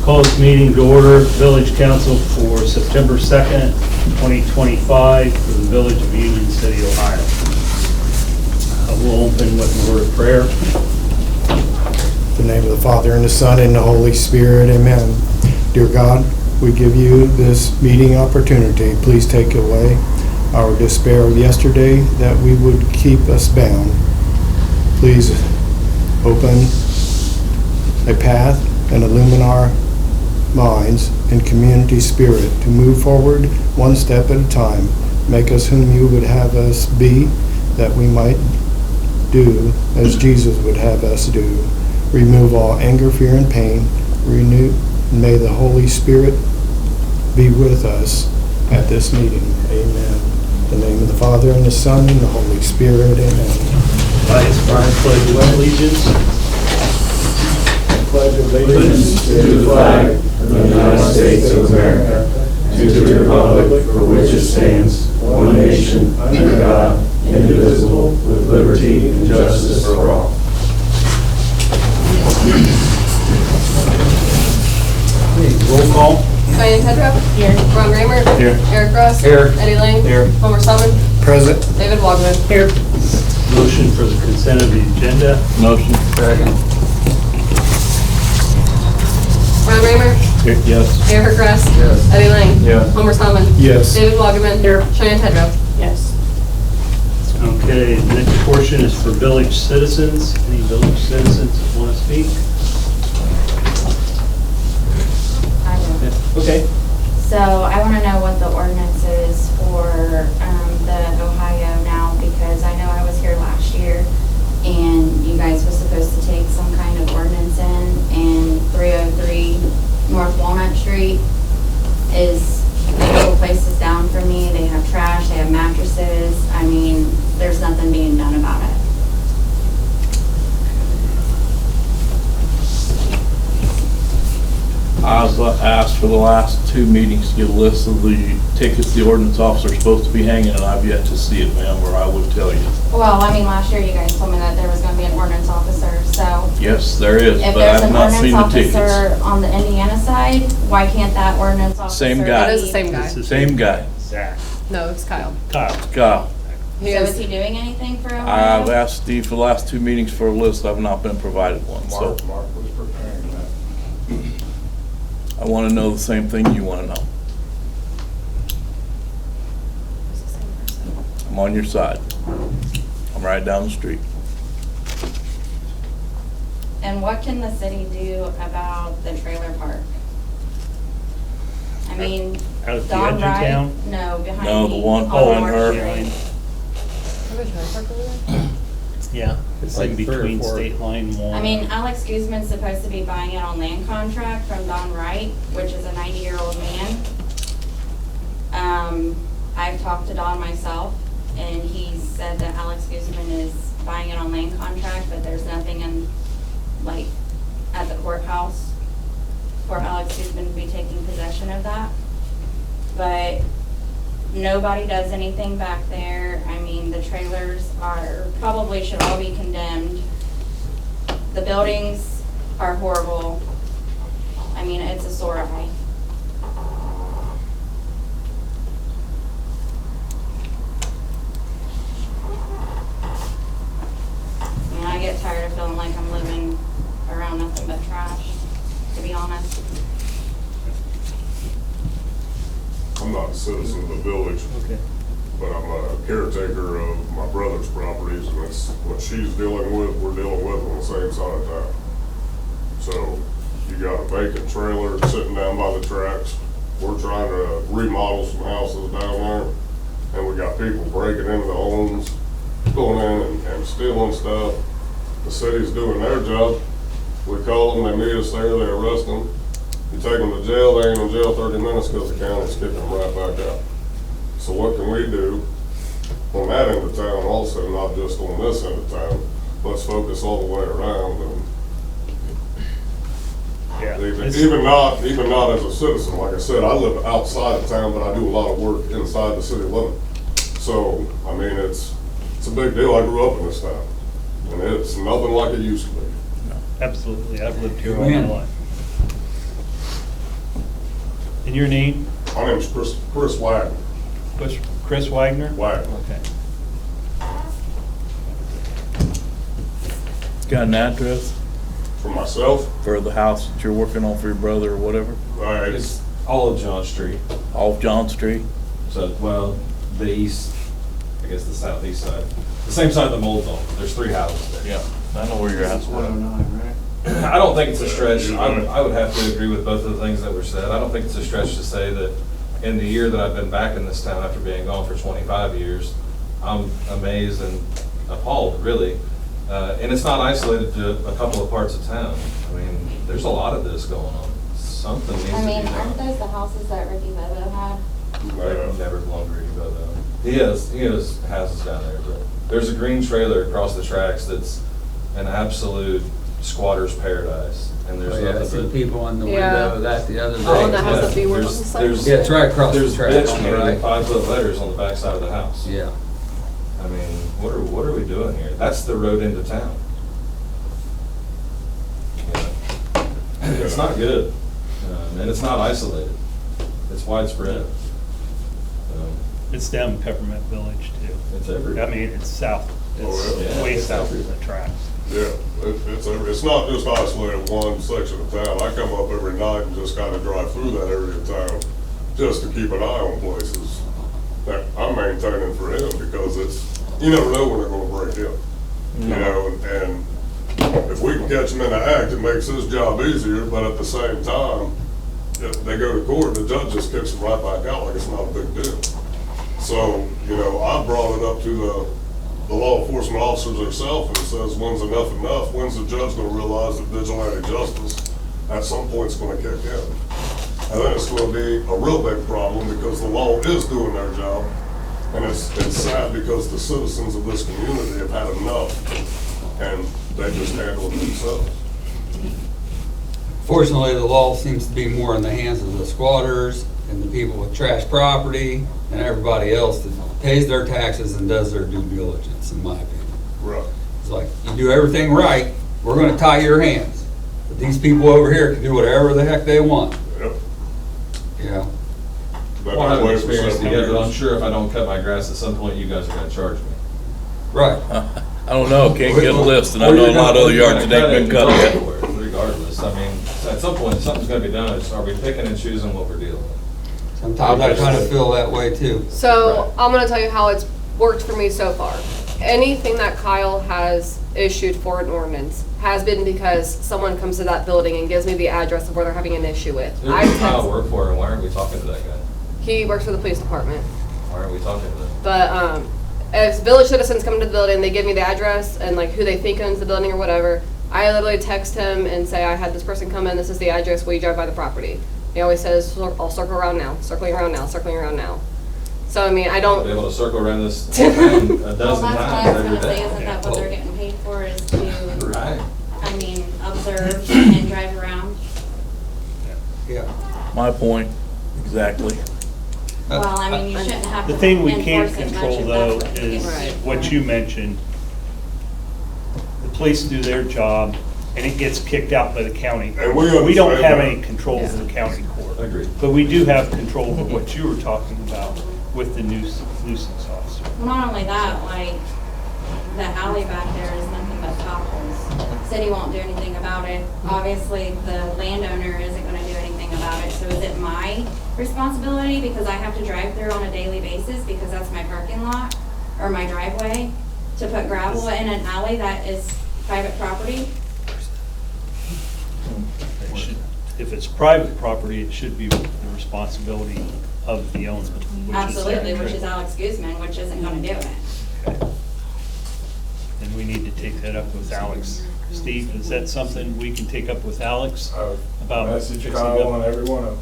Call this meeting to order, Village Council for September 2nd, 2025 for the Village of Union City, Ohio. We'll open with a word of prayer. In the name of the Father, and the Son, and the Holy Spirit, amen. Dear God, we give you this meeting opportunity. Please take away our despair of yesterday, that we would keep us bound. Please open a path and illumine our minds and community spirit to move forward one step at a time. Make us whom you would have us be, that we might do as Jesus would have us do. Remove all anger, fear, and pain. Renew. May the Holy Spirit be with us at this meeting. Amen. In the name of the Father, and the Son, and the Holy Spirit. Amen. I pledge allegiance. Pledge allegiance to the flag of the United States of America, to the republic for which it stands, one nation, under God, indivisible, with liberty and justice for all. Roll call. Diane Tedrow. Here. Ron Raymer. Here. Eric Ross. Here. Eddie Lang. Here. Homer Salmon. Present. David Wogman. Here. Motion for the consent of the agenda. Motion. Second. Ron Raymer. Yes. Eric Ross. Yes. Eddie Lang. Yes. Homer Salmon. Yes. David Wogman. Here. Diane Tedrow. Yes. Okay, the next portion is for village citizens. Any village citizens that want to speak? I will. Okay. So I want to know what the ordinance is for the Ohio now, because I know I was here last year and you guys were supposed to take some kind of ordinance in, and 303 North Walnut Street is, the whole place is down for me. They have trash, they have mattresses. I mean, there's nothing being done about it. I was asked for the last two meetings to get a list of the tickets the ordinance officer is supposed to be hanging, and I've yet to see it, ma'am, or I would tell you. Well, I mean, last year you guys told me that there was going to be an ordinance officer, so. Yes, there is, If but there's I've an not seen the ordinance tickets. officer on the Indiana side, why can't that ordinance officer? Same guy. That is the same guy. This is Same guy. Zach. No, it's Kyle. Kyle. Kyle, So is he doing anything for Ohio? I've asked Steve for the last two meetings for a list. I've not been provided one, so Mark was preparing that. I want to know the same thing you want to know. I'm on your side. I'm right down the street. And what can the city do about the trailer park? I mean, Out at the Don edge of Wright, town? no, behind me. No, the one on behind Marsh her. Street. Yeah, it's Like in 3 or between 4. State Line 1. I mean, Alex Guzman's supposed to be buying it on land contract from Don Wright, which is a 90-year-old man. I've talked to Don myself, and he said that Alex Guzman is buying it on land contract, but there's nothing in, like, at the courthouse for Alex Guzman to be taking possession of that. But nobody does anything back there. I mean, the trailers probably should all be condemned. The buildings are horrible. I mean, it's a sore eye. I mean, I get tired of feeling like I'm living around nothing but trash, to be honest. I'm not a citizen of the village, Okay. but I'm a caretaker of my brother's properties, and that's what she's dealing with, we're dealing with on the same side of town. So, you got a vacant trailer sitting down by the tracks. We're trying to remodel some houses down there, and we got people breaking into the homes, going in and stealing stuff. The city's doing their job. We call them, they meet us there, they arrest them. You take them to jail, they ain't in jail 30 minutes because the county's kicking them right back out. So what can we do on that end of town also, not just on this end of town? Let's focus all the way around, and Yeah. even not as a citizen. Like I said, I live outside of town, but I do a lot of work inside the city limit. So, I mean, it's a big deal. I grew up in this town, and it's nothing like it used to be. Absolutely, I've lived here all my life. your name? My name's Chris Wagner. Chris Wagner? Wagner. Okay. Got an address For myself, for the house that you're working on for your brother or whatever? it's, It's all of John Street. Off John Street? So, well, the east, I guess the southeast side. The same side of the mold dome. There's 3 houses there. Yeah, I know where your house is. I don't think it's a stretch. I would have to agree with both of the things that were said. I don't think it's a stretch to say that in the year that I've been back in this town after being gone for 25 years, I'm amazed and appalled, really. And it's not isolated to a couple of parts of town. I mean, there's a lot of this going on. Something needs to I be mean, done. aren't those the houses that Ricky Bobo had? I've never belonged to Ricky Bobo. He has houses down there, but there's a green trailer across the tracks that's an absolute squatter's paradise. And there's Oh, yeah, I nothing seen but. people in the Yeah. window of that the other day. Oh, and that has Yeah, the B word on there's- the side? there's- Yeah, it's right across the There's track bitch on the painted right. 5-foot letters on the backside of the house. Yeah. I mean, what are we doing here? That's the road into town. Yeah. It's not good, and it's not isolated. It's widespread. It's down in Peppermint Village too. It's everywhere. I mean, it's south. Oh, It's yeah. way It's south of everywhere. the tracks. yeah, it's not just isolated one section of town. I come up every night and just kind of drive through that area of town just to keep an eye on places that I'm maintaining for him because it's, you never know when they're gonna break in. You know, and if we can catch him in the act, it makes his job easier, but at the same time, if they go to court, the judge just kicks them right back out like it's not a big deal. So, you know, I brought it up to the law enforcement officers themselves and says, when's enough enough? When's the judge gonna realize that vigilante justice at some point is gonna kick in? And then it's gonna be a real big problem because the law is doing their job. And it's sad because the citizens of this community have had enough and they just handle it themselves. Fortunately, the law seems to be more in the hands of the squatters and the people with trash property and everybody else that pays their taxes and does their due diligence, in my opinion. Right. It's like, you do everything right, we're gonna tie your hands. But these people over here can do whatever the heck they want, Yep. you know? Been Well, I that haven't way for experienced it several yet, but I'm years. sure if I don't cut my grass, at some point you guys are gonna charge me. Right. I don't know, can't get a list, and I know a lot of other yards that ain't been cut yet. Regardless, I mean, at some point, something's gonna be done. Are we picking and choosing what we're dealing with? Sometimes I kind of feel that way too. So I'm gonna tell you how it's worked for me so far. Anything that Kyle has issued for an ordinance has been because someone comes to that building and gives me the address of where they're having an issue with. Who I does Kyle text, work for, and why aren't we talking to that guy? he works for the police department. Why aren't we talking to them? But as village citizens come to the building, they give me the address and like who they think owns the building or whatever. I literally text him and say, I had this person come in, this is the address, will you drive by the property? He always says, I'll circle around now, circling around now, circling around now. So, I mean, I Be don't, able to circle around this whole town a Well, dozen that's what I times was every gonna say, day. isn't that what they're getting paid for, is to, Right. I mean, observe and drive around? Yeah. My point, exactly. Well, I mean, you shouldn't have to The thing we can't enforce it much control if though that's what you're is getting paid what for. you mentioned. The police do their job and it gets kicked out by the county. And we We don't understand have that. any control over the county court. Agreed. But we do have control over what you were talking about with the nuisance officer. Well, not only that, like, the alley back there is nothing but potholes. City won't do anything about it. Obviously, the landowner isn't gonna do anything about it, so is it my responsibility because I have to drive through on a daily basis because that's my parking lot or my driveway to put gravel in an alley that is private property? It should- If it's private property, it should be the responsibility of the owner. which is Absolutely, Aaron which is Tripp. Alex Guzman, which isn't gonna do it. Okay. And we need to take that up with Alex. Steve, is that something we can take up with Alex about Message fixing Kyle up? on every one of them.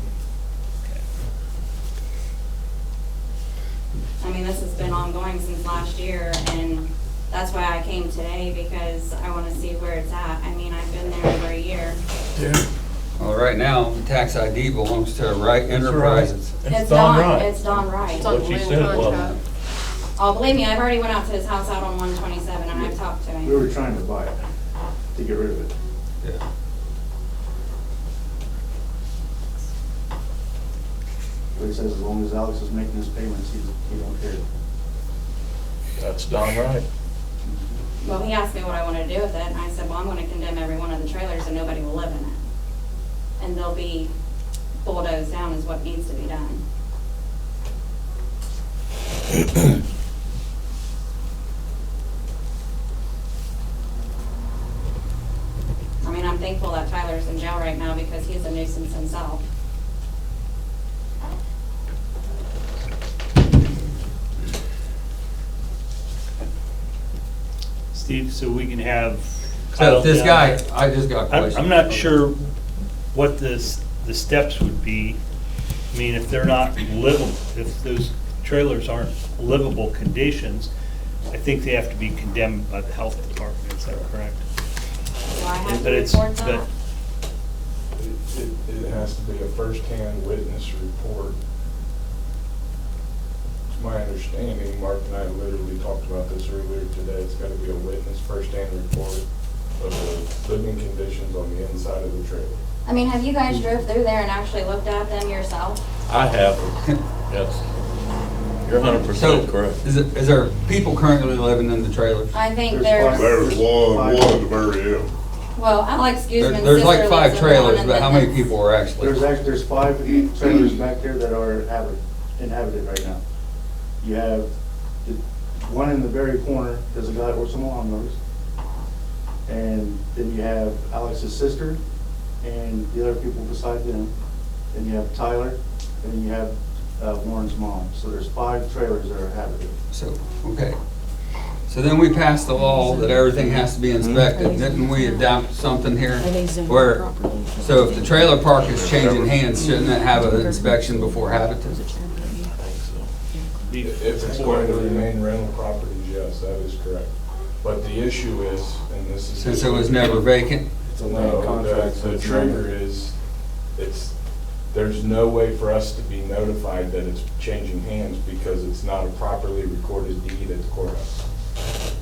I mean, this has been ongoing since last year, and that's why I came today, because I wanna see where it's at. I mean, I've been there over a year. Well, right now, the tax ID belongs to Wright Enterprises. It's Don Don, Wright. it's Don Wright. it's on What she land said was- contract. Oh, believe me, I've already went out to his house out on 127, and I've talked to We him. were trying to buy it, to get rid of it. Yeah. But he says as long as Alex is making his payments, he don't care. That's darn right. Well, he asked me what I wanted to do with it, and I said, well, I'm gonna condemn every one of the trailers and nobody will live in it. And they'll be bulldozed down is what needs to be done. I mean, I'm thankful that Tyler's in jail right now because he's a nuisance himself. Steve, so we can have. So Kyle this down guy, there. I just got a question. I'm not sure what the steps would be. I mean, if they're not livable, if those trailers aren't livable conditions, I think they have to be condemned by the health department, is that correct? Do I have to But it's- report but- that? It has to be a first-hand witness report. It's my understanding, Mark and I literally talked about this earlier today, it's gotta be a witness, first-hand report of the living conditions on the inside of the trailer. I mean, have you guys drove through there and actually looked at them yourself? I have, yes. You're 100% So, correct. is there people currently living in the trailers? I think There's there's, There's one at the very end. well, Alex Guzman's sister There's like 5 lives in the one trailers, in but how many Midlands. people are actually? There's 5 trailers back there that are inhabited right now. You have the one in the very corner, there's a guy that works on the lawnmowers. And then you have Alex's sister and the other people beside them. Then you have Tyler, and then you have Warren's mom. So there's 5 trailers that are inhabited. So, okay. So then we passed the law that everything has to be inspected. Didn't we adopt something here where, so if the trailer park is changing hands, shouldn't it have an inspection before habited? If it's going to remain rental properties, yes, that is correct. But the issue is, and this is. Since it was never vacant? It's a land contract. The trigger is, there's no way for us to be notified that it's changing hands because it's not a properly recorded deed at the courthouse.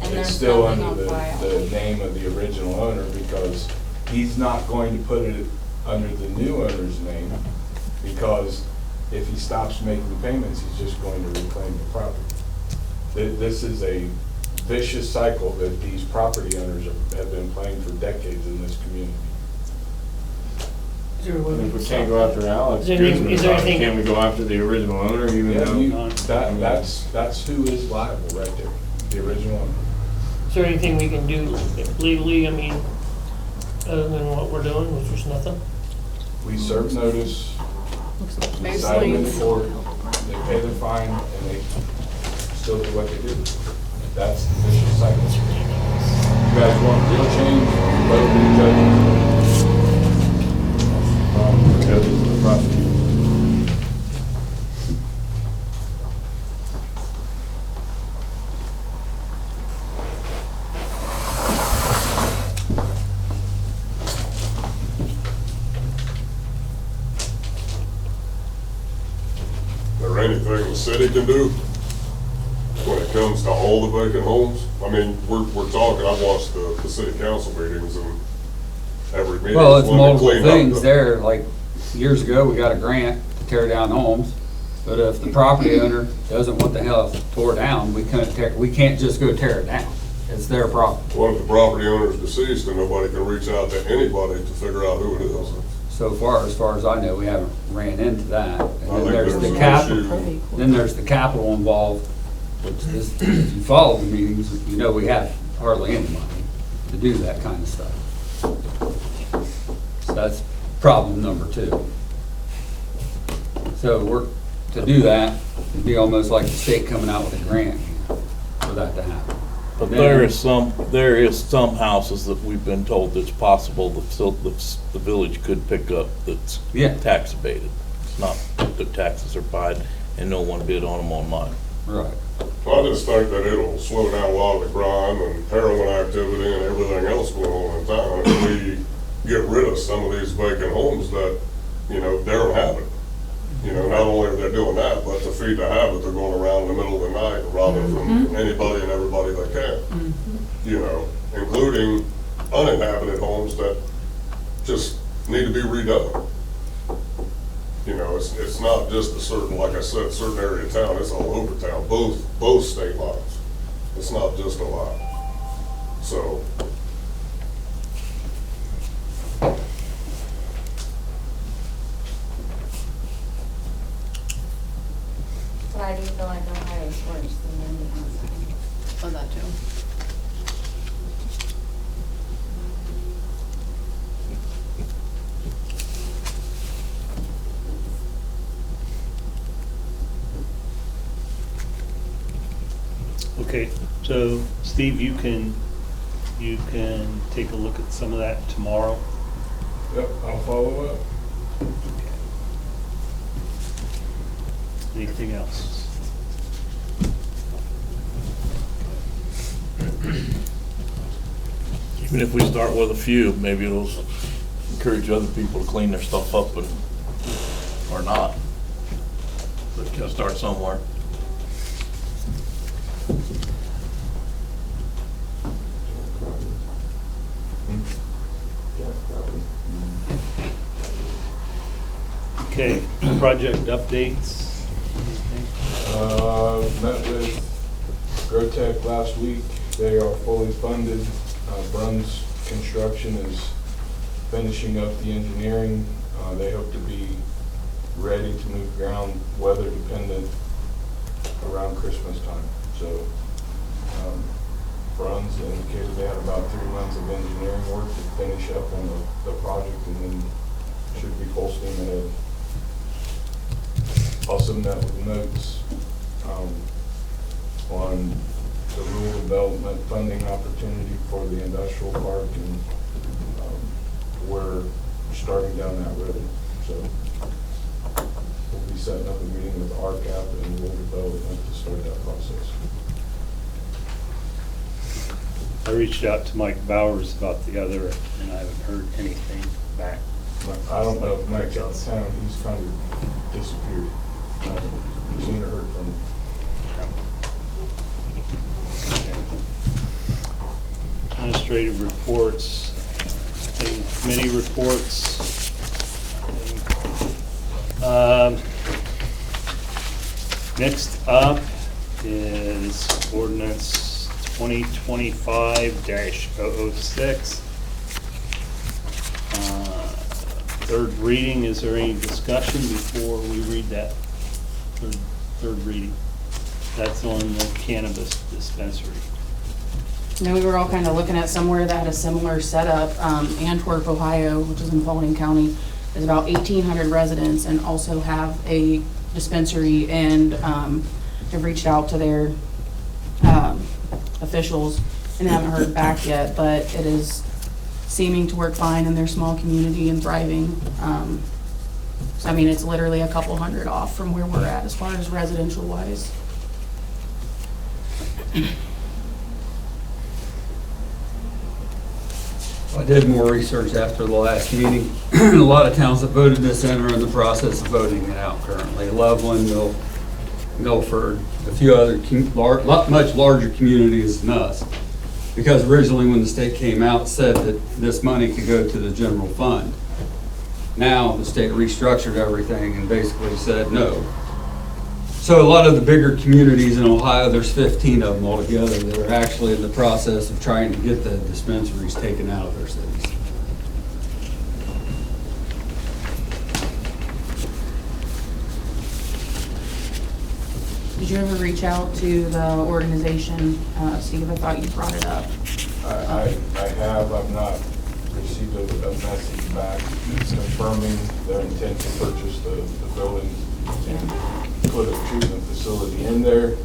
And It's there's still nothing under on file. the name of the original owner because he's not going to put it under the new owner's name because if he stops making payments, he's just going to reclaim the property. This is a vicious cycle that these property owners have been playing for decades in this community. If we can't go after Alex, Is there anything- can we go after the original owner even though? That's who is liable right there, the original owner. Is there anything we can do legally, I mean, other than what we're doing, which is nothing? We serve notice, we Maybe cite them in swings. court, they pay their fine, and they still do what they do. That's the vicious cycle. You guys want real change, vote for the judges. Judges and the prosecutor. Is there anything the city can do when it comes to all the vacant homes? I mean, we're talking, I've watched the city council meetings and every meeting. Well, it's is one to multiple clean up things the- there, like years ago, we got a grant to tear down homes. But if the property owner doesn't want the house tore down, we can't just go tear it down. It's their property. What if the property owner is deceased and nobody can reach out to anybody to figure out who it is? So far as I know, we haven't ran into that. And I then think there's there's the an capital, issue. then there's the capital involved, which is, if you follow the meetings, you know we have hardly any money to do that kind of stuff. So that's problem number 2. So to do that, it'd be almost like the state coming out with a grant for that to happen. But there is some houses that we've been told it's possible the village could pick up that's Yeah. tax abated. It's not that the taxes are paid and no one bid on them online. Right. I just think that it'll slow down a lot of the crime and heroin activity and everything else going on in town if we get rid of some of these vacant homes that, they're inhabited. Not only are they doing that, but to feed the habit, they're going around in the middle of the night robbing from anybody and everybody they can. Including uninhabited homes that just need to be redone. You know, it's not just a certain, like I said, certain area of town, it's all over town, both state lines. It's not just a lot. So, But I do feel like Ohio's worse than the outside. Oh, that too. Okay, so Steve, you can take a look at some of that tomorrow. Yep, I'll follow up. Anything else? Even if we start with a few, maybe it'll encourage other people to clean their stuff up and, or not. But you gotta start somewhere. Okay, project updates. Met with Grotech last week. They are fully funded. Bruns Construction is finishing up the engineering. They hope to be ready to move ground, weather dependent, around Christmas time. So Bruns indicated they had about 3 months of engineering work to finish up on the project, and then should be full steam ahead. Also met with notes on the rural development funding opportunity for the industrial park, and we're starting down that road. So we'll be setting up a meeting with RCAP and rural development to start that process. I reached out to Mike Bowers about the other, and I haven't heard anything back. I don't know if Mike's out of town. He's kind of disappeared. Seen or heard from him. Administrative reports, committee reports. Next up is ordinance 2025-006. Third reading, is there any discussion before we read that? Third reading. That's on the cannabis dispensary. You know, we were all kind of looking at somewhere that had a similar setup. Antwerp, Ohio, which is in Paulding County, is about 1,800 residents and also have a dispensary, and have reached out to their officials and haven't heard back yet, but it is seeming to work fine in their small community and thriving. So I mean, it's literally a couple hundred off from where we're at as far as residential wise. I did more research after the last meeting. A lot of towns that voted this in are in the process of voting it out currently. Loveland, Milford, a few other much larger communities than us. Because originally when the state came out, said that this money could go to the general fund. Now the state restructured everything and basically said no. So a lot of the bigger communities in Ohio, there's 15 of them altogether that are actually in the process of trying to get the dispensaries taken out of their cities. Did you ever reach out to the organization, Steve? I thought you brought it up. I have. I've not received a message back. It's confirming their intent to purchase the building and put a treatment facility in there.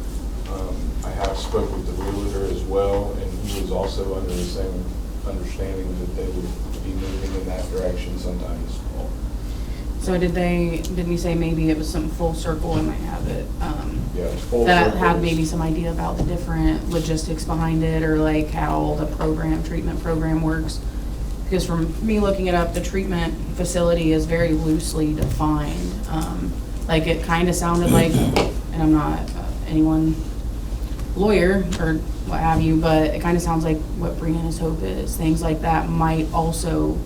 I have spoke with the realtor as well, and he was also under the same understanding that they would be moving in that direction sometime this fall. So didn't you say maybe it was some full circle? I might have it. Yeah, it's full That circle. had maybe some idea about the different logistics behind it, or like how the treatment program works. Because from me looking it up, the treatment facility is very loosely defined. Like it kind of sounded like, and I'm not anyone lawyer or what have you, but it kind of sounds like what Brianna's hope is. Things like that might also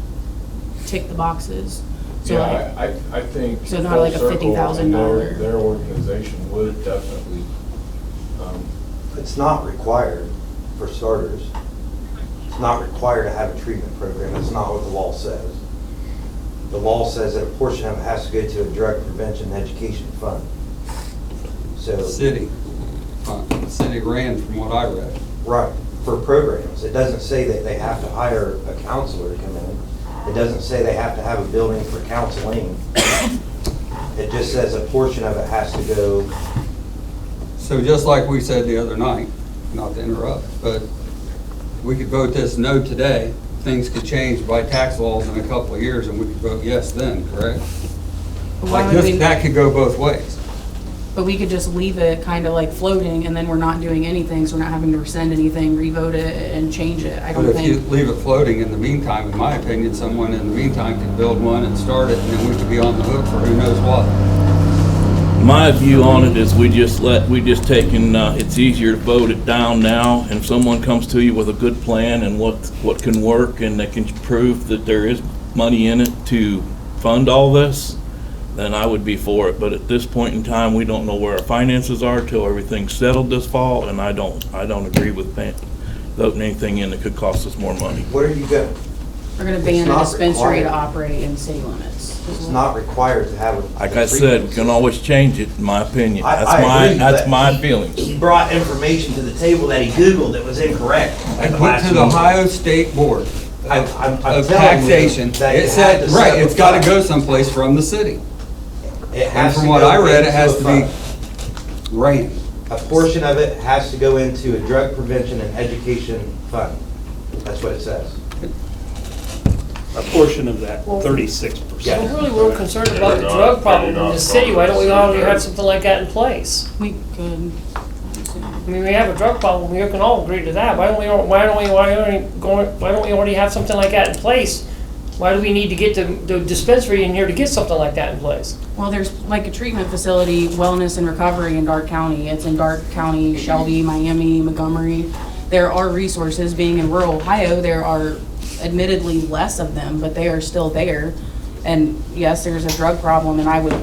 tick the boxes. So like, Yeah, I think. So not like a full circle, and $50,000. Their organization would definitely, It's not required, for starters. It's not required to have a treatment program. That's not what the law says. The law says that a portion of it has to go to a drug prevention and education fund. So, City ran from what I read. right, for programs. It doesn't say that they have to hire a counselor to come in. It doesn't say they have to have a building for counseling. It just says a portion of it has to go. So just like we said the other night, not to interrupt, but we could vote this no today, things could change by tax laws in a couple of years, and we could vote yes then, correct? why Like would this, we- that could go both ways. But we could just leave it kind of like floating, and then we're not doing anything, so we're not having to rescind anything, revote it, and change it. I But don't if you think. leave it floating in the meantime, in my opinion, someone in the meantime could build one and start it, and then we could be on the hook for who knows what. My view on it is we just it's easier to vote it down now, and if someone comes to you with a good plan and what can work, and they can prove that there is money in it to fund all this, then I would be for it. But at this point in time, we don't know where our finances are till everything's settled this fall, and I don't agree with voting anything in that could cost us more money. What are you going? We're gonna It's ban a not dispensary to required. operate in city limits. It's not required to have a. Like I said, we can always change it, in my opinion. I agree, That's but my he- feelings. He brought information to the table that he Googled that was incorrect. I went to the Ohio State Board I'm of telling you taxation. that It it said, had to right, set it's gotta aside. go someplace from the city. It And has from to what go I read, it into has a to be fund. ran. A portion of it has to go into a drug prevention and education fund. That's what it says. A portion of that, Well, 36%. Yeah. We're really real concerned about the drug problem in the city. Why don't we already have something like that in place? We could. I mean, we have a drug problem, we can all agree to that. Why don't we already have something like that in place? Why do we need to get the dispensary in here to get something like that in place? Well, there's like a treatment facility, wellness and recovery in Dark County. It's in Dark County, Shelby, Miami, Montgomery. There are resources. Being in rural Ohio, there are admittedly less of them, but they are still there. And yes, there's a drug problem, and I would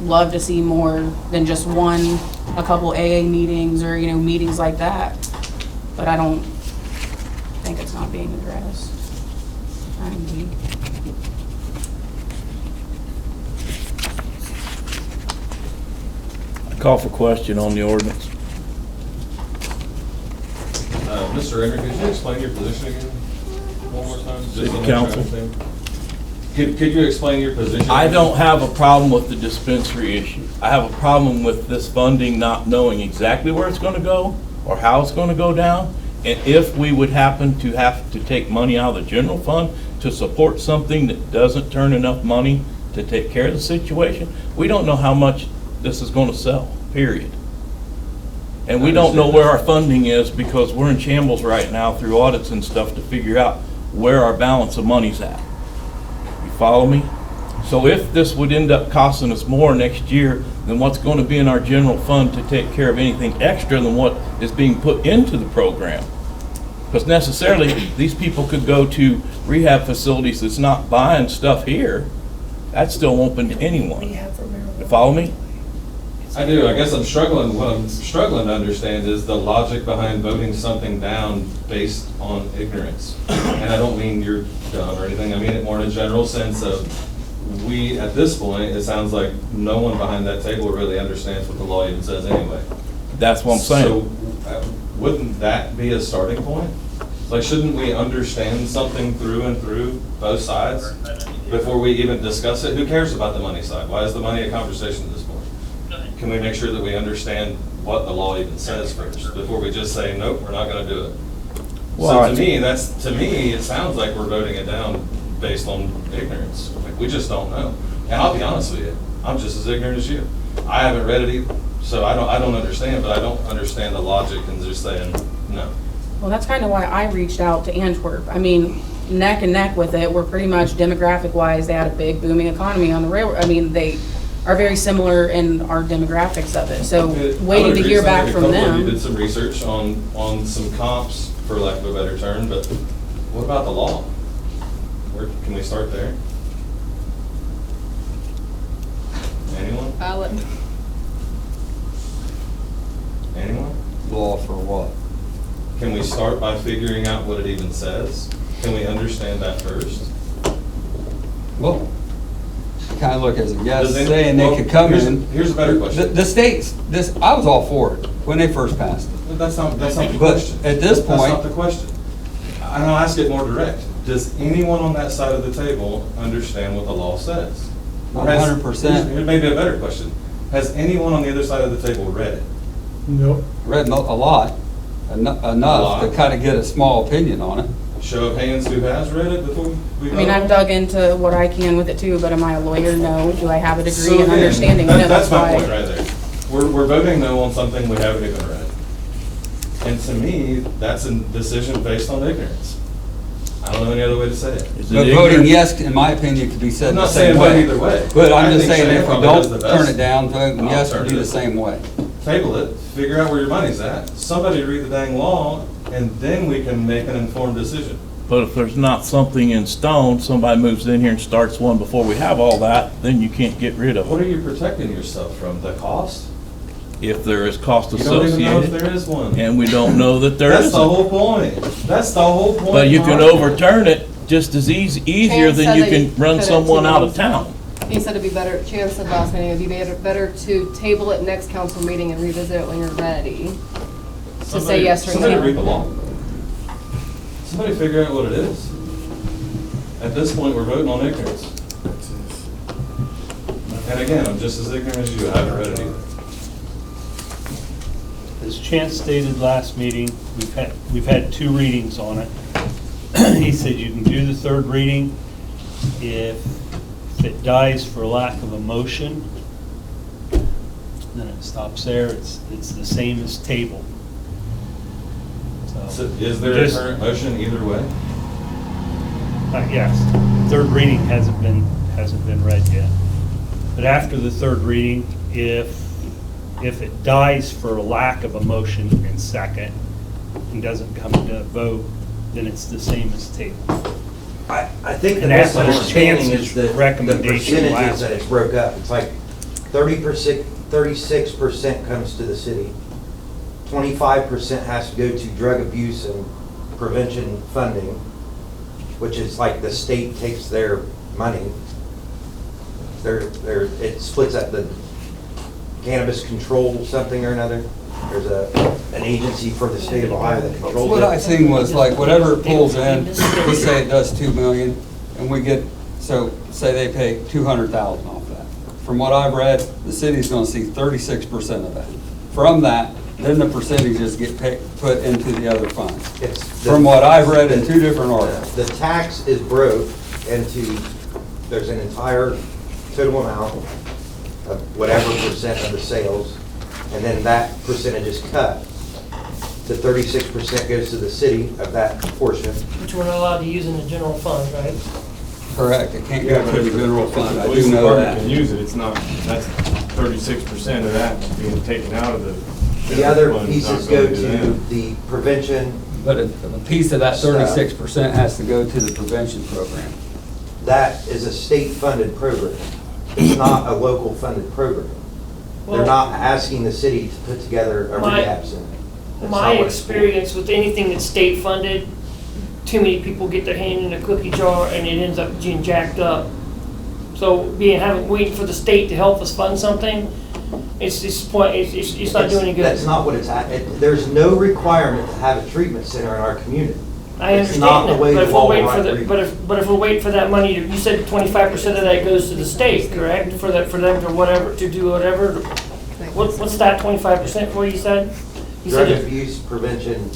love to see more than just a couple AA meetings or, meetings like that. But I don't think it's not being addressed. Call for question on the ordinance. Mr. Ender, could you explain your position again one more time? City council. Could you explain your position? I don't have a problem with the dispensary issue. I have a problem with this funding not knowing exactly where it's gonna go or how it's gonna go down. And if we would happen to have to take money out of the general fund to support something that doesn't turn enough money to take care of the situation, we don't know how much this is gonna sell, period. And we don't know where our funding is because we're in shambles right now through audits and stuff to figure out where our balance of money's at. You follow me? So if this would end up costing us more next year than what's going to be in our general fund to take care of anything extra than what is being put into the program. Because necessarily, these people could go to rehab facilities that's not buying stuff here. That's still open to anyone. You follow me? I do. I guess what I'm struggling to understand is the logic behind voting something down based on ignorance. And I don't mean you're dumb or anything. I mean it more in a general sense of at this point, it sounds like no one behind that table really understands what the law even says anyway. That's what I'm saying. So wouldn't that be a starting point? Like, shouldn't we understand something through and through both sides before we even discuss it? Who cares about the money side? Why is the money a conversation at this point? Can we make sure that we understand what the law even says first before we just say, nope, we're not gonna do it? Well, So to me, it sounds like we're voting it down based on ignorance. Like, we just don't know. And I'll be honest with you, I'm just as ignorant as you. I haven't read it either. So I don't understand, but I don't understand the logic in just saying no. Well, that's kind of why I reached out to Antwerp. I mean, neck and neck with it. We're pretty much demographic-wise, they had a big booming economy on the railroad. I mean, they are very similar in our demographics of it. So waiting to hear back from them. You did some research on some comps, for lack of a better term, but what about the law? Where can we start there? it. Anyone? Law for what? Can we start by figuring out what it even says? Can we understand that first? Well, kind of look as a yes, Does any- saying they well, could come in. Here's a better question. The states, I was all for it when they first passed it. But that's not the But question. at this That's point- not the question. And I'll ask it more direct. Does anyone on that side of the table understand what the law says? Not Or has- 100%. Here may be a better question. Has anyone on the other side of the table read it? Nope. Read a lot, enough to lot. kind of get a small opinion on it. Show of hands who has read it before we I mean, vote? I've dug into what I can with it too, but am I a lawyer? No. Do I have a So degree in again, understanding? that- No, That's my why- point right there. We're voting no on something we haven't even read. And to me, that's a decision based on ignorance. I don't know any other way to say it. Is it But voting ignorant? yes, in my opinion, could be said I'm the not same saying vote way. either way. But I'm I just think saying, Shane if we probably does don't the turn best it down, voting yes could be the alternative. same way. Table it, figure out where your money's at, somebody read the dang law, and then we can make an informed decision. But if there's not something in stone, somebody moves in here and starts one before we have all that, then you can't get rid of What are it. you protecting yourself from? The cost? If there is cost You don't even know if associated, there is one. and we don't know that there That's the isn't. whole point. That's the whole point. But you can Mark. overturn it just as easier Chance than said you that can you run could at someone 2 out of months. town. He said it'd be better, Chance said last meeting, it'd be better to table it next council meeting and revisit it when you're ready. To say Somebody- yes or Somebody read no. the law. Somebody figure out what it is. At this point, we're voting on ignorance. And again, I'm just as ignorant as you. I haven't read it either. As Chance stated last meeting, we've had 2 readings on it. He said you can do the 3rd reading if it dies for lack of a motion, then it stops there. It's the same as table. So is there a Just- current motion either way? Yes, 3rd reading hasn't been read yet. But after the 3rd reading, if it dies for a lack of a motion and second and doesn't come to a vote, then it's the same as table. I think the And that's what misunderstanding Chance's is that the recommendation percentages last that it's broke up. It's like 30%, 36% comes to the city. 25% has to go to drug abuse and prevention funding, which is like the state takes their money. It splits at the cannabis control something or another. There's an agency for the state of Ohio that controls What I it. seen was like whatever it pulls in, let's say it does 2 million, and we get, so say they pay 200,000 off that. From what I've read, the city's gonna see 36% of that. From that, then the percentages get put into the other funds. It's From what I've read in 2 different articles. The tax is broke into, there's an entire total amount of whatever percent of the sales, and then that percentage is cut. The 36% goes to the city of that portion. Which we're not allowed to use in the general fund, right? Correct, it can't go to the general fund, I Police do know department that. can use it, it's not, that's 36% of that being taken out of the. The other fund is not pieces go going to them. the prevention. But a piece of that 36% has to go to the prevention program. That is a state-funded program. It's not a local funded program. They're Well- not asking the city to put together a My- rehab center. That's My not what it's for. experience with anything that's state funded, too many people get their hand in a cookie jar and it ends up getting jacked up. So waiting for the state to help us fund something, it's not doing any good. That's not what it's at. There's no requirement to have a treatment center in our community. I It's not understand the that, way but the if law we're waiting for might the, read. but if we're waiting for that money, you said 25% of that goes to the state, correct? For them to whatever, to do whatever. What's that 25% for, you said? You Drug said it- abuse prevention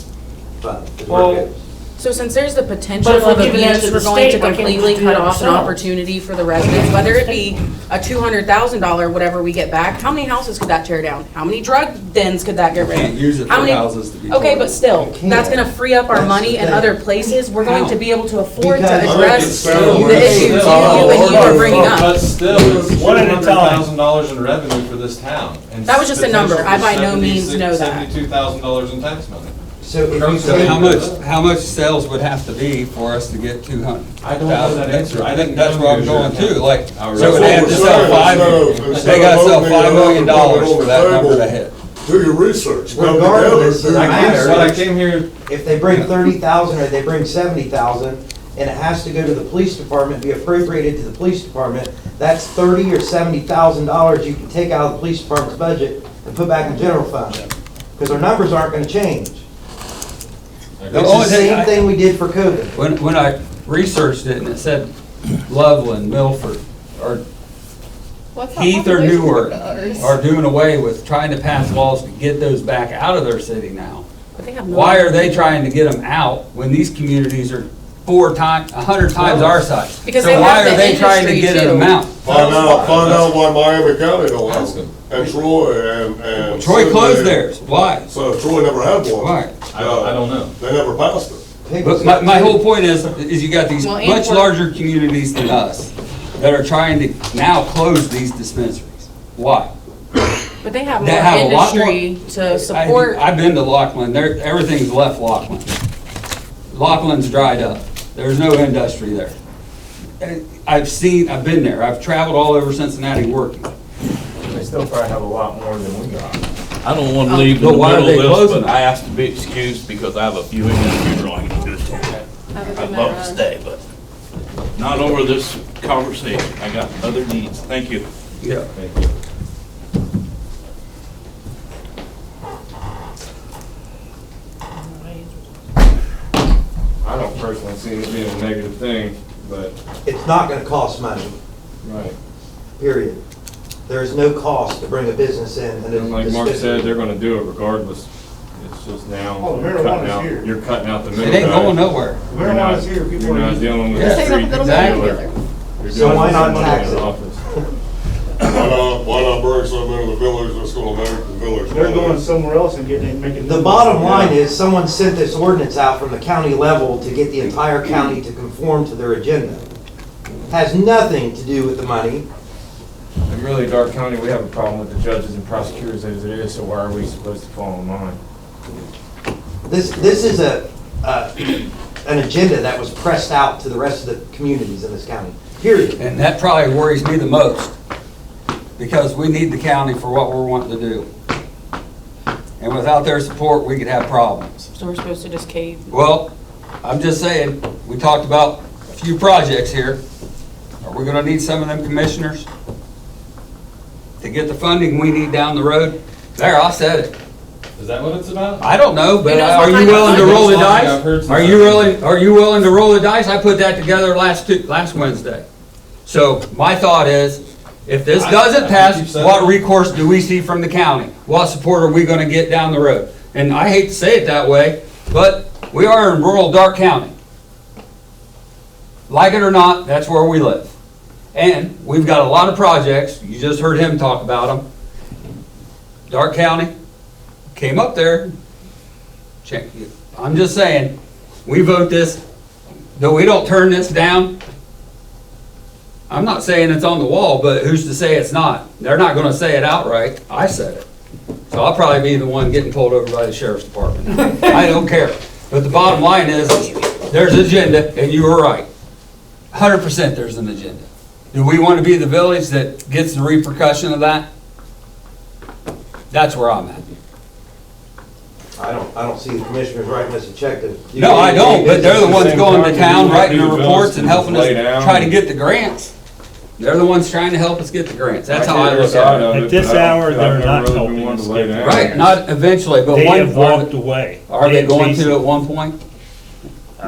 fund is where Well, it goes. So since there's the potential But if we're of giving that abuse, to the we're going to state, why can't we completely do cut that off an ourselves? opportunity for the residents, whether it be a $200,000, whatever we get back. How many houses could that tear down? How many drug dens could that get rid of? Can't use it How for many- houses to be. Okay, torn. but still, that's gonna free up our That's money the in thing. other places. We're going to be able to afford to Because- address Still, the issues you and you are bringing up. But still, it's One at a time. $100,000 in revenue for this town. And That was just a number. I by no potential means know that. $72,000 in tax money. So if you So take- how much sales would have to be for us to get 200? I don't know that answer. I think That's where I'm going to, like, Our- so they have to sell they gotta sell $5 million for that number to hit. Do your research. Come Regardless, together, it do matters. your But I research. came here, if they bring 30,000 or they bring 70,000, and it has to go to the police department, be appropriated to the police department, that's $30,000 or $70,000 you can take out of the police department's budget and put back in general fund. Because our numbers aren't gonna change. It's the same thing we did for COVID. When I researched it and it said Loveland, Milford, or What's that Heath or population Newark does? are doing away with trying to pass laws to get those back out of their city now. But they have no- Why are they trying to get them out when these communities are 100 times our size? Because So they why have are the they trying to industry, get them too. out? Find out why Miami County don't have them, and Troy and. Troy closed Sidney. theirs. Why? So Troy never had one. Why? I don't know. They never passed it. But my whole point is you got these Well, and much we're- larger communities than us that are trying to now close these dispensaries. Why? But they have They more have a lot more- industry to support. I've been to Lockland, everything's left Lockland. Lockland's dried up, there's no industry there. I've been there, I've traveled all over Cincinnati working. They still probably have a lot more than we got. I don't want to leave in But the why are they middle of this, closing but I asked to be excused because I have a few interviews I need to go to. Have a good I'd night, love to Ron. stay, but not over this conversation. I got other needs. Thank you. Yeah. I don't personally see it being a negative thing, but, It's not gonna cost money, right. period. There's no cost to bring a business in and And like Mark dispensary. said, they're gonna do it regardless. It's just now, Oh, you're marijuana's cutting out, here. you're cutting out the middle It ain't guy. going nowhere. You're not- Marijuana's here, people You're are not using it. dealing with Yeah, a street It'll be exactly. together. You're So dealing why with not somebody tax in it? office. Why not bring something into the village that's gonna make the village? They're going money? somewhere else and making. The bottom line is, someone sent this ordinance out from the county level to get the entire county to conform to their agenda. Has nothing to do with the money. And really, Dark County, we have a problem with the judges and prosecutors as it is, so why are we supposed to fall in line? This is an agenda that was pressed out to the rest of the communities in this county, period. And that probably worries me the most, because we need the county for what we're wanting to do. And without their support, we could have problems. So we're supposed to just cave. Well, I'm just saying, we talked about a few projects here. Are we gonna need some of them commissioners to get the funding we need down the road? There, I said it. Is that what it's about? I don't know, but Who knows are what you kind of willing to roll the funding? I've heard dice? some Are you willing to roll the dice? I put that together last Wednesday. So my thought is, if this I doesn't think pass, you've said what it. recourse do we see from the county? What support are we gonna get down the road? And I hate to say it that way, but we are in rural Dark County. Like it or not, that's where we live. And we've got a lot of projects, you just heard him talk about them. Dark County came up there. Check, I'm just saying, we vote this, though we don't turn this down. I'm not saying it's on the wall, but who's to say it's not? They're not gonna say it outright, I said it. So I'll probably be the one getting pulled over by the sheriff's department. I don't care. But the bottom line is, there's agenda, and you were right. 100% there's an agenda. Do we want to be the village that gets the repercussion of that? That's where I'm at. I don't see the commissioners writing us a check to. No, I don't, but they're the ones Same going to time, town, we writing the do the reports and bills, helping us lay down. try to get the grants. They're the ones trying to help us get the grants. That's how I look at it. At this hour, they're not helping us get the Right, not eventually, but They one, have walked away. are they going to at one point?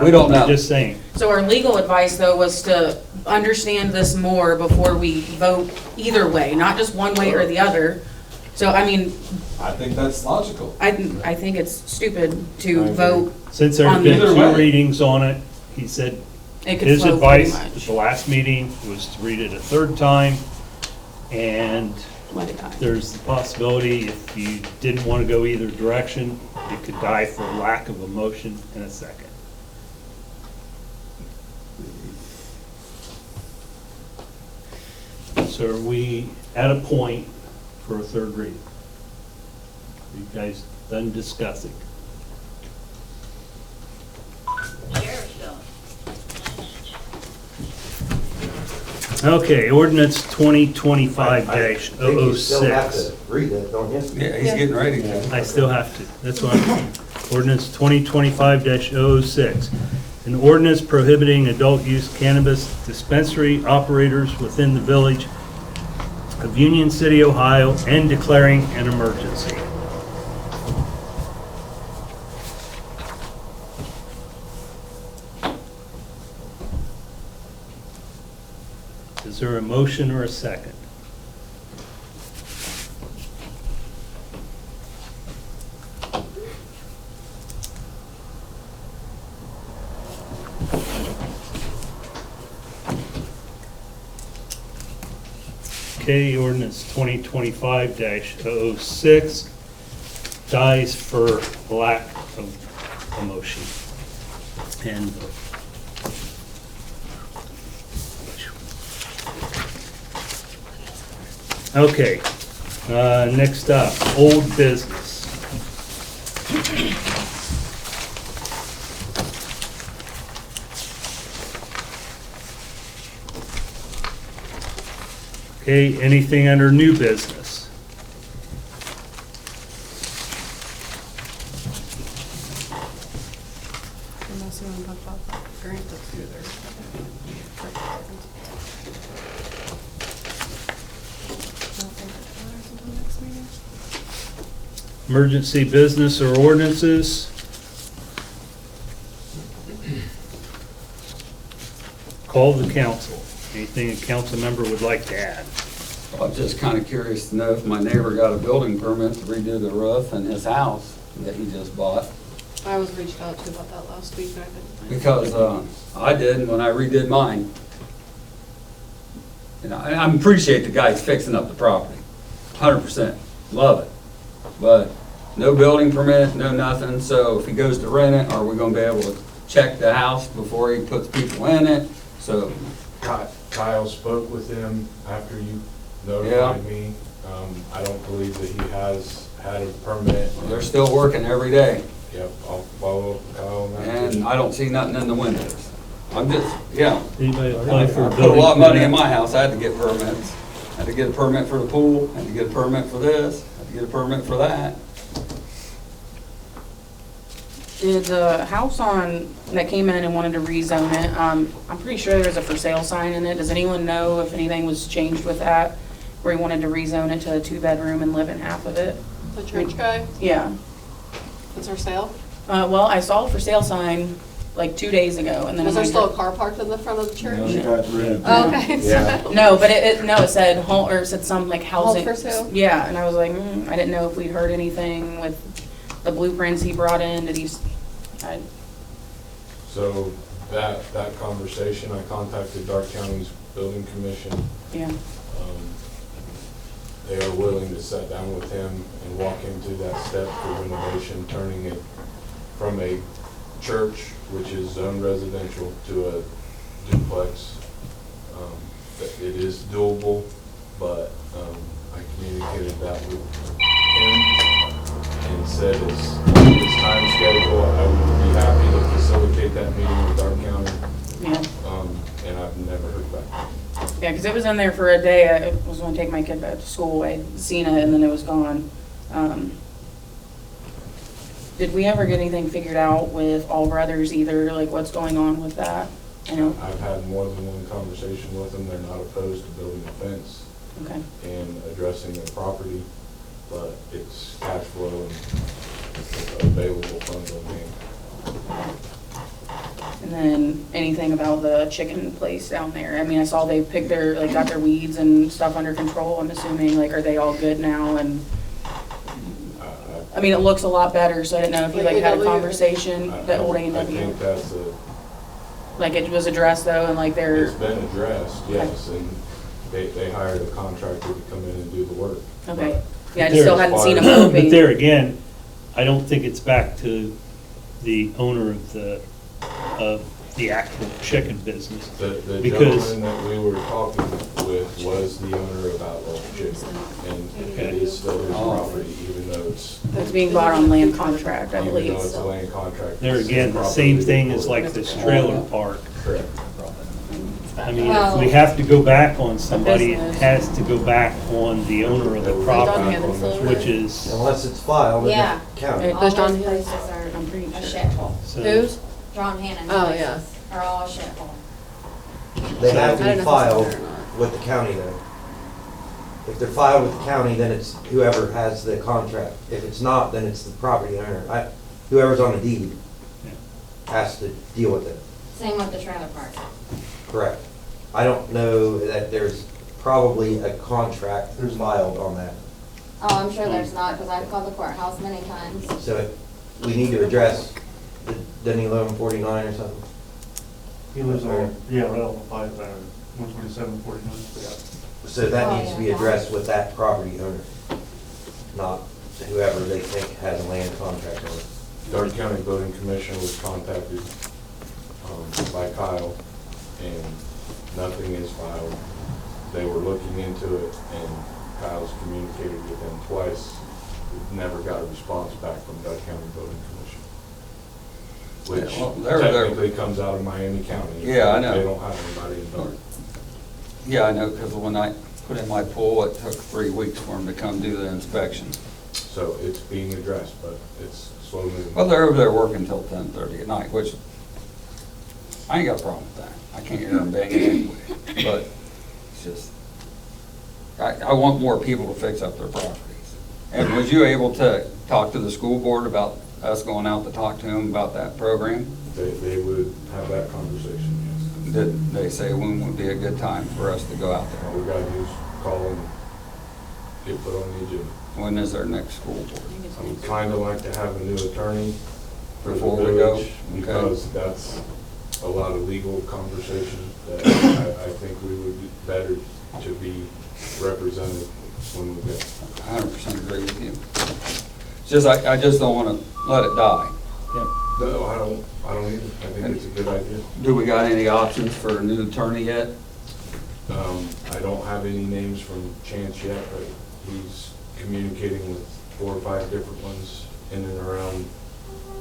We don't know. I'm just saying. So our legal advice, though, was to understand this more before we vote either way, not just one way or the other. So, I mean, I think that's logical. I think it's stupid I to agree. vote. Since there's On been either two way. readings on it, he said It could his flow pretty advice at much. the last meeting was to read it a third time. And Let it die. there's the possibility, if you didn't want to go either direction, it could die for lack of a motion in a second. So are we at a point for a third reading? You guys done discussing? Okay, ordinance 2025-006. I think you still have to read it, don't you? Yeah, he's getting ready to. I still have to, that's what I'm, ordinance 2025-006. An ordinance prohibiting adult use cannabis dispensary operators within the village of Union City, Ohio, and declaring an emergency. Is there a motion or a second? Okay, ordinance 2025-006 dies for lack of a motion. And okay, next up, old business. Okay, anything under new business? Unless you want to talk about that grant that's through there. Emergency business or ordinances? Call the council. Anything a council member would like to add? I'm just kind of curious to know if my neighbor got a building permit to redo the roof in his house that he just bought. I was reached out to about that last week, and I couldn't find it. Because I did when I redid mine. You know, I appreciate the guy's fixing up the property, 100%, love it. But no building permit, no nothing, so if he goes to rent it, are we gonna be able to check the house before he puts people in it? So, Kyle spoke with him after you notified me. I don't believe that he has had a permit. they're still working every day, Yep, I'll follow up with Kyle on that. and too. I don't see nothing in the windows. I'm just, yeah. Anybody I apply for a put a building lot of money in permit? my house, I had to get permits. Had to get a permit for the pool, had to get a permit for this, had to get a permit for that. Did the house that came in and wanted to rezone it, I'm pretty sure there's a for sale sign in it. Does anyone know if anything was changed with that? Where he wanted to rezone it to a 2-bedroom and live in half of it? The church guy, Yeah. it's for sale? Well, I saw a for sale sign like 2 days ago, and then. Was there I'm still a like, car parked in the front of the church? No, she got rid of Oh, okay. Yeah. No, but it said home, or it said some like housing. for sale? Yeah, and I was like, I didn't know if we'd heard anything with the blueprints he brought in. So that conversation, I contacted Dark County's Building Commission. Yeah. They are willing to sit down with him and walk him through that step for renovation, turning it from a church, which is zone residential, to a duplex. It is doable, but I communicated that with him and said his time schedule, I would be happy to facilitate that meeting with Dark County. Yeah. And I've never heard back. Yeah, because it was in there for a day. I was going to take my kid back to school. I'd seen it and then it was gone. Did we ever get anything figured out with All Brothers either? Like what's going on with that? I know. I've had more than one conversation with them. They're not opposed to building a fence Okay. and addressing their property, but it's cash flow and available funds on hand. And then anything about the chicken place down there? I mean, I saw they picked got their weeds and stuff under control. I'm assuming, are they all good now? And I mean, it looks a lot better, so I didn't know if you had a conversation, the old I think A&W. that's It was addressed though, and they're. it's been addressed, yes, and they hired a contractor to come in and do the work. Okay. But Yeah, I just still hadn't seen them But moving. there again, I don't think it's back to the owner of the actual chicken business. The Because- gentleman that we were talking with was the owner of Outlaw Chicken, and it is still his property, even though it's, It's being bought on land contract, I even believe. though it's a land contract. There it's again, the property same that thing they as bought. like this trailer park. Correct. I mean, if Well- we have to go back on somebody, it business. has to go back on the owner of the property, which is, Unless it's filed in Yeah. the county. It- All Does those John places I'm are pretty a sure. shithole. so. Whose? John Hannon's Oh, places yeah. are all a shithole. They have I to don't be know if it's filed there or not. with the county though. If they're filed with the county, then it's whoever has the contract. If it's not, then it's the property owner. Whoever's on the deed has to deal with it. Same with the trailer park. Correct. I don't know that there's probably a contract filed on that. Oh, I'm sure there's not, because I've called the courthouse many times. So we need to address, doesn't he live on 49 or something? He lives on, yeah, right on 127, 49, yeah. So that Oh, needs to be yeah. addressed with that property owner, not whoever they think has a land contract on it. Dark County Building Commission was contacted by Kyle, and nothing is filed. They were looking into it, and Kyle's communicated with them twice. We've never got a response back from Dark County Building Commission, which Yeah, well, they're- technically comes out of Miami County. Yeah, I know. They don't have anybody in Dark. Yeah, I know, because when I put in my pool, it took 3 weeks for them to come do the inspection. So it's being addressed, but it's slowly moving. Well, they're over there working till 10:30 at night, which I ain't got a problem with that. I can't hear them banging anyway, but it's just, I want more people to fix up their properties. And was you able to talk to the school board about us going out to talk to them about that program? They would have that conversation, yes. Did they say when would be a good time for us to go out there? All we gotta do is call and get put on the agenda. When is our next school board? I would kinda like to have a new attorney for the Before we go? village, Okay. because that's a lot of legal conversation that I think we would be better to be represented when we go. 100% agree with you. It's just, I just don't want to let it die. No, I don't either. I think it's a good idea. Do we got any options for a new attorney yet? I don't have any names from Chance yet, but he's communicating with 4 or 5 different ones in and around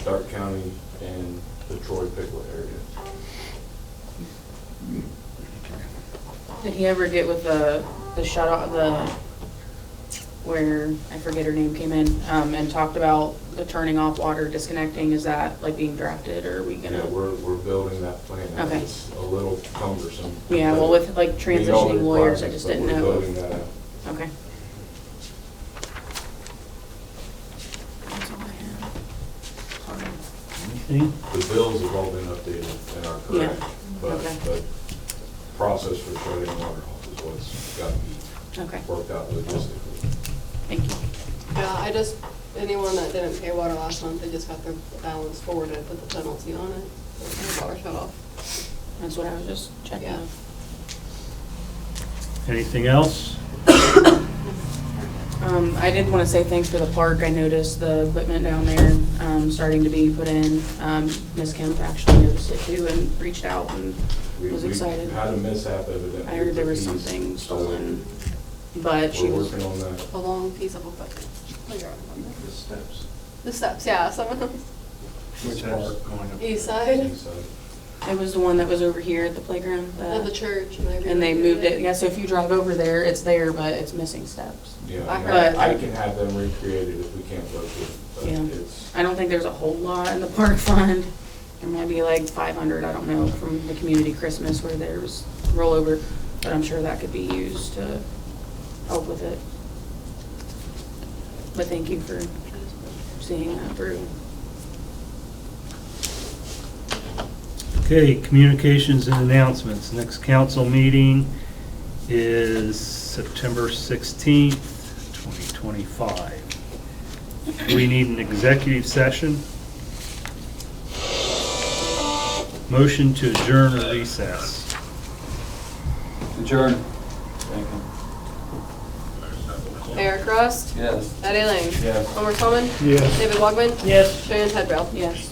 Dark County and the Troy Picklet area. Did he ever get with the shut off, where, I forget her name, came in, and talked about the turning off water, disconnecting? Is that like being drafted, or are we Yeah, gonna? we're building that plan. Okay. It's a little cumbersome. Yeah, well, with like Meet all the transitioning lawyers, I requirements, just but didn't we're know. building that out. Okay. That's all I have. Anything? The bills have all been updated and are correct, Yeah. but Okay. the process for shutting water off is what's got to be Okay, worked out logistically. thank you. Yeah, anyone that didn't pay water last month, they just got their balance forwarded with the penalty on it. So water shut off. That's what I was just checking. Yeah. Anything else? I did want to say thanks for the park. I noticed the equipment down there, starting to be put in. Ms. Kemp actually noticed it too and reached out and was excited. We had a mishap evidently. I heard there was with the something keys, stolen, but she We're was, working on that. A long piece of equipment. Playground equipment. The steps. The steps, yeah, some of them. Which part going up? East side East side. it was the one that was over here at the playground. of the church. And they moved it, yeah, so if you drive over there, it's there, but it's missing steps. Yeah, I and heard- I can have them recreated if we can't locate it, but Yeah. it's, I don't think there's a whole lot in the park fund. There might be like 500, I don't know, from the community Christmas where there was rollover, but I'm sure that could be used to help with it. But thank you for seeing that through. Okay, communications and announcements. Next council meeting is September 16th, 2025. We need an executive session. Motion to adjourn or recess. Adjourn. Eric Rust, Yes. Eddie Lang, yes. Homer Coleman, Yes. David Wogman, Yes. Cheyenne Tedrow. Yes.